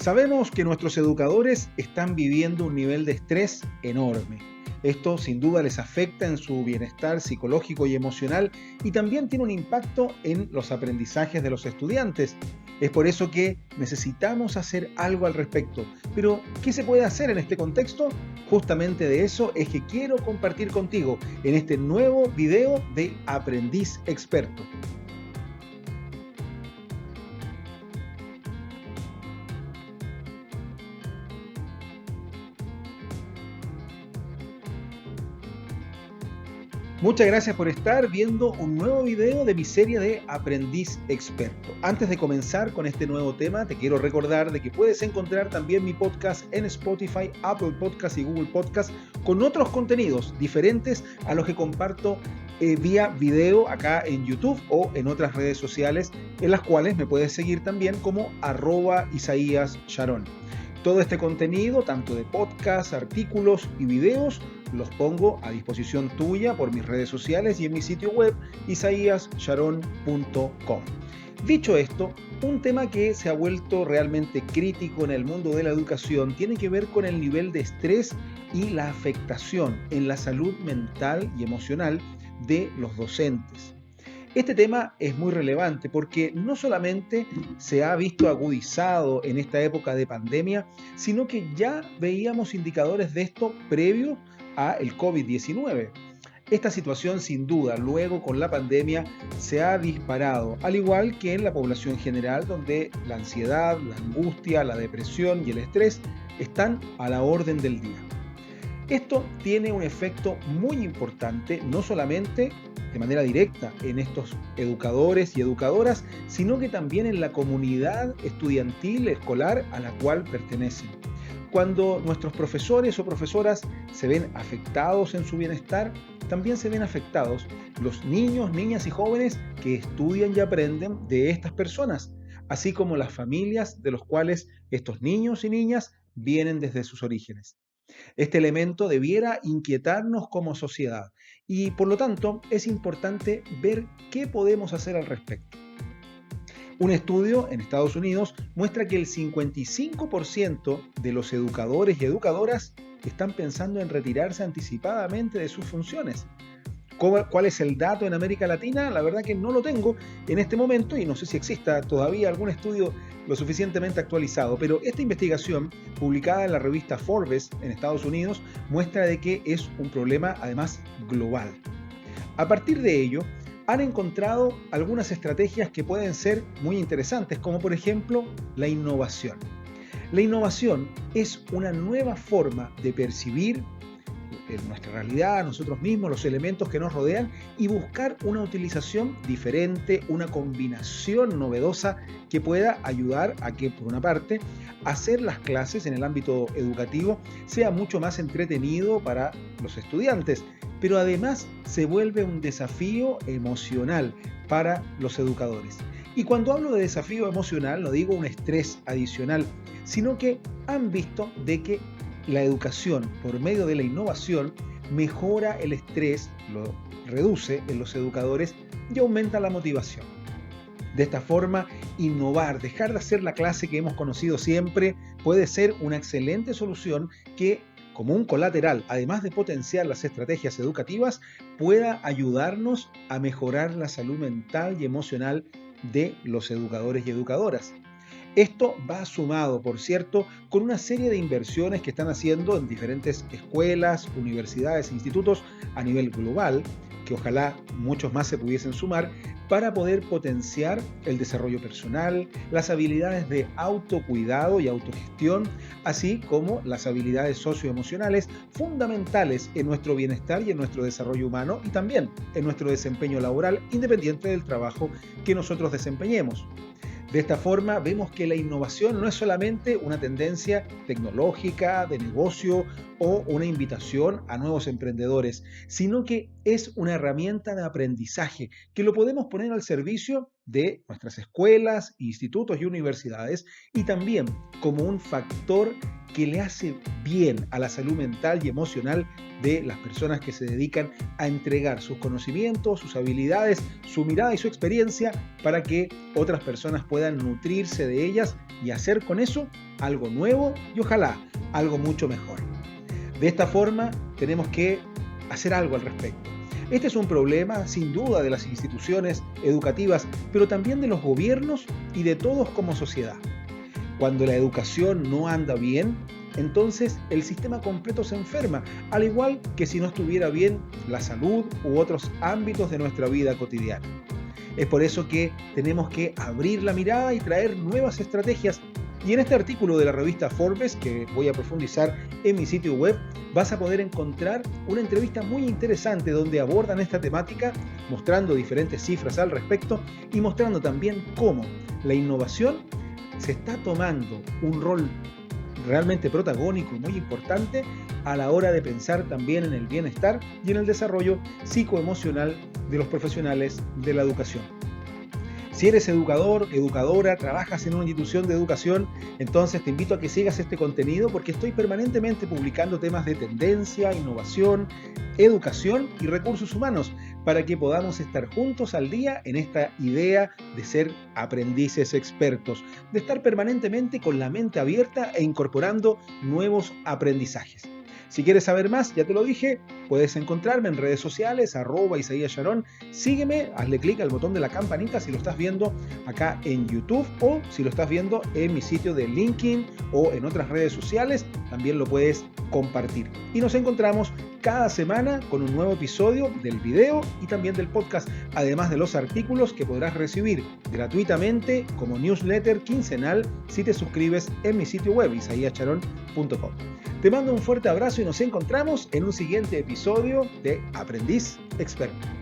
Sabemos que nuestros educadores están viviendo un nivel de estrés enorme. Esto sin duda les afecta en su bienestar psicológico y emocional y también tiene un impacto en los aprendizajes de los estudiantes. Es por eso que necesitamos hacer algo al respecto. Pero, ¿qué se puede hacer en este contexto? Justamente de eso es que quiero compartir contigo en este nuevo video de Aprendiz Experto. Muchas gracias por estar viendo un nuevo video de mi serie de Aprendiz Experto. Antes de comenzar con este nuevo tema, te quiero recordar de que puedes encontrar también mi podcast en Spotify, Apple Podcast y Google Podcast con otros contenidos diferentes a los que comparto vía video acá en YouTube o en otras redes sociales, en las cuales me puedes seguir también como @IsaíasSharon. Todo este contenido, tanto de podcast, artículos y videos, los pongo a disposición tuya por mis redes sociales y en mi sitio web isaíassharon.com. Dicho esto, un tema que se ha vuelto realmente crítico en el mundo de la educación tiene que ver con el nivel de estrés y la afectación en la salud mental y emocional de los docentes. Este tema es muy relevante porque no solamente se ha visto agudizado en esta época de pandemia, sino que ya veíamos indicadores de esto previo a el COVID-19. Esta situación sin duda luego con la pandemia se ha disparado, al igual que en la población general, donde la ansiedad, la angustia, la depresión y el estrés están a la orden del día. Esto tiene un efecto muy importante, no solamente de manera directa en estos educadores y educadoras, sino que también en la comunidad estudiantil escolar a la cual pertenecen. Cuando nuestros profesores o profesoras se ven afectados en su bienestar, también se ven afectados los niños, niñas y jóvenes que estudian y aprenden de estas personas, así como las familias de los cuales estos niños y niñas vienen desde sus orígenes. Este elemento debiera inquietarnos como sociedad y por lo tanto es importante ver qué podemos hacer al respecto. Un estudio en Estados Unidos muestra que el 55% de los educadores y educadoras están pensando en retirarse anticipadamente de sus funciones. ¿Cuál es el dato en América Latina? La verdad que no lo tengo en este momento y no sé si exista todavía algún estudio lo suficientemente actualizado, pero esta investigación publicada en la revista Forbes en Estados Unidos muestra de que es un problema además global. A partir de ello, han encontrado algunas estrategias que pueden ser muy interesantes, como por ejemplo la innovación. La innovación es una nueva forma de percibir en nuestra realidad, nosotros mismos, los elementos que nos rodean y buscar una utilización diferente, una combinación novedosa que pueda ayudar a que, por una parte, hacer las clases en el ámbito educativo sea mucho más entretenido para los estudiantes, pero además se vuelve un desafío emocional para los educadores. Y cuando hablo de desafío emocional, no digo un estrés adicional, sino que han visto de que la educación, por medio de la innovación, mejora el estrés, lo reduce en los educadores y aumenta la motivación. De esta forma, innovar, dejar de hacer la clase que hemos conocido siempre, puede ser una excelente solución que, como un colateral, además de potenciar las estrategias educativas, pueda ayudarnos a mejorar la salud mental y emocional de los educadores y educadoras. Esto va sumado, por cierto, con una serie de inversiones que están haciendo en diferentes escuelas, universidades e institutos a nivel global, que ojalá muchos más se pudiesen sumar, para poder potenciar el desarrollo personal, las habilidades de autocuidado y autogestión, así como las habilidades socioemocionales fundamentales en nuestro bienestar y en nuestro desarrollo humano y también en nuestro desempeño laboral, independiente del trabajo que nosotros desempeñemos. De esta forma, vemos que la innovación no es solamente una tendencia tecnológica, de negocio o una invitación a nuevos emprendedores, sino que es una herramienta de aprendizaje que lo podemos poner al servicio de nuestras escuelas, institutos y universidades, y también como un factor que le hace bien a la salud mental y emocional de las personas que se dedican a entregar sus conocimientos, sus habilidades, su mirada y su experiencia para que otras personas puedan nutrirse de ellas y hacer con eso algo nuevo y ojalá algo mucho mejor. De esta forma tenemos que hacer algo al respecto. Este es un problema sin duda de las instituciones educativas, pero también de los gobiernos y de todos como sociedad. Cuando la educación no anda bien, entonces el sistema completo se enferma, al igual que si no estuviera bien la salud u otros ámbitos de nuestra vida cotidiana. Es por eso que tenemos que abrir la mirada y traer nuevas estrategias. Y en este artículo de la revista Forbes, que voy a profundizar en mi sitio web, vas a poder encontrar una entrevista muy interesante donde abordan esta temática, mostrando diferentes cifras al respecto y mostrando también cómo la innovación se está tomando un rol realmente protagónico y muy importante a la hora de pensar también en el bienestar y en el desarrollo psicoemocional de los profesionales de la educación. Si eres educador, educadora, trabajas en una institución de educación, entonces te invito a que sigas este contenido porque estoy permanentemente publicando temas de tendencia, innovación, educación y recursos humanos para que podamos estar juntos al día en esta idea de ser aprendices expertos, de estar permanentemente con la mente abierta e incorporando nuevos aprendizajes. Si quieres saber más, ya te lo dije, puedes encontrarme en redes sociales, @Isaías Sharon. Sígueme, hazle clic al botón de la campanita si lo estás viendo acá en YouTube o si lo estás viendo en mi sitio de LinkedIn o en otras redes sociales, también lo puedes compartir. Y nos encontramos cada semana con un nuevo episodio del video y también del podcast, además de los artículos que podrás recibir gratuitamente como newsletter quincenal si te suscribes en mi sitio web, isaíascharon.com. Te mando un fuerte abrazo y nos encontramos en un siguiente episodio de Aprendiz Experto.